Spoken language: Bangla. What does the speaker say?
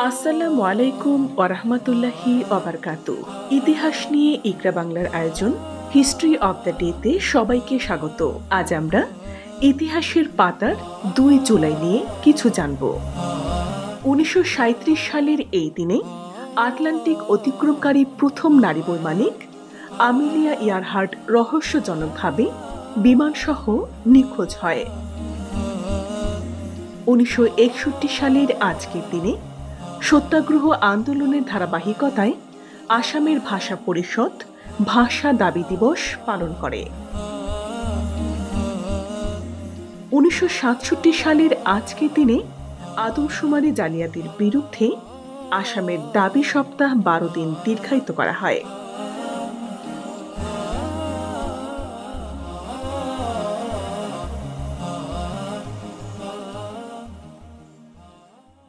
আসসালামু আলাইকুম ওরহমতুল্লাহি ওবারকাতু। ইতিহাস নিয়ে ইকরা বাংলার আয়োজন হিস্ট্রি অব দ্য ডেতে সবাইকে স্বাগত। আজ আমরা ইতিহাসের পাতার ২ জুলাই নিয়ে কিছু জানব। ১৯৩৭ সালের এই দিনে আটলান্টিক অতিক্রমকারী প্রথম নারী বৈমানিক আমিলিয়া ইয়ারহার্ট রহস্যজনকভাবে বিমানসহ নিখোঁজ হয়। ১৯৬১ সালের আজকের দিনে সত্যাগ্রহ আন্দোলনের ধারাবাহিকতায় আসামের ভাষা পরিষদ ভাষা দাবি দিবস পালন করে। ১৯৬৭ সালের আজকের দিনে আদমশুমারি জালিয়াতির বিরুদ্ধে আসামের দাবি সপ্তাহ ১২ দিন দীর্ঘায়িত করা হয়।